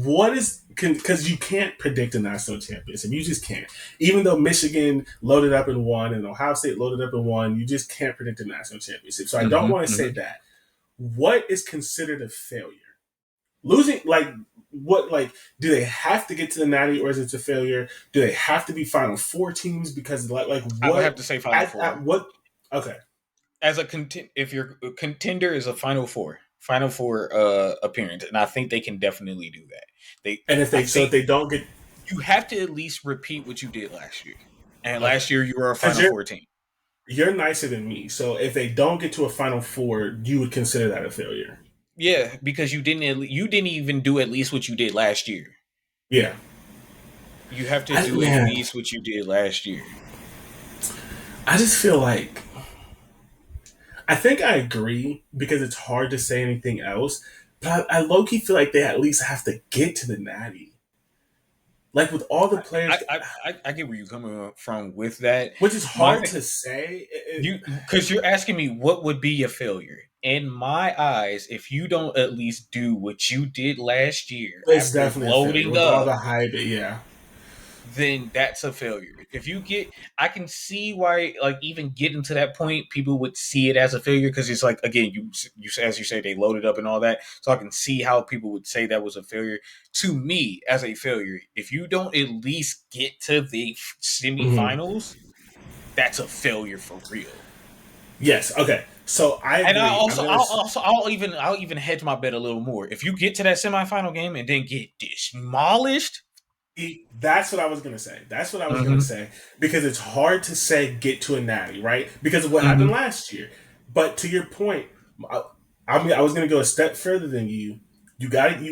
what is because you can't predict a national championship. You just can't. Even though Michigan loaded up and won, and Ohio State loaded up and won, you just can't predict a national championship. So I don't Mm-hmm, want to say mm-hmm. that. What is considered a failure? Losing, like, what, like, do they have to get to the Natty, or is it a failure? Do they have to be Final Four teams? Because, like I would what have to say Final at Four. what? Okay, As a if your contender is a Final Four appearance, and I think they can definitely do that. and I if think they don't get, you have to at least repeat what you did last year. And okay, last year you were a because Final Four team. you're nicer than me. So if they don't get to a Final Four, you would consider that a failure. Yeah, because you didn't even do at least what you did last year. Yeah, You have to do at man, least what you did last year. I just feel like I think I agree because it's hard to say anything else. But I low key feel like they at least have to get to the Natty. Like with all the players, I get where you're coming from with that. which is My hard to say. because you're asking me what would be a failure. In my eyes, if you don't at least do what you did last year It's after definitely a failure loading with all up, the hype. Yeah, then that's a failure. If you get, I can see why, like, even getting to that point, people would see it as a failure because it's like, again, you as you say, they loaded up and all that. So I can see how people would say that was a failure. To me, as a failure, if you don't at least get to the hmm semifinals, that's a failure for real. yes. Okay, so I And agree. I'm gonna. I'll even hedge my bet a little more. If you get to that semifinal game and then get demolished, That's what I was gonna say. That's what I was gonna mm-hmm, say because it's hard to say get to a natty, right? Because of what happened mm-hmm, last year. But to your point, I, I was gonna go a step further than you. You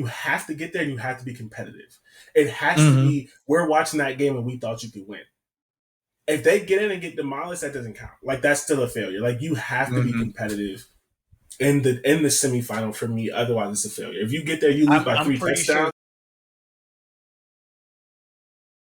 have to get there, and you have to be competitive. It has to mm-hmm, be. We're watching that game, and we thought you could win. If they get in and get demolished, that doesn't count. Like that's still a failure. Like you have to be mm-hmm. competitive in the semifinal for me. Otherwise, it's a failure. If you get there, you lose by I'm three pretty sure touchdowns.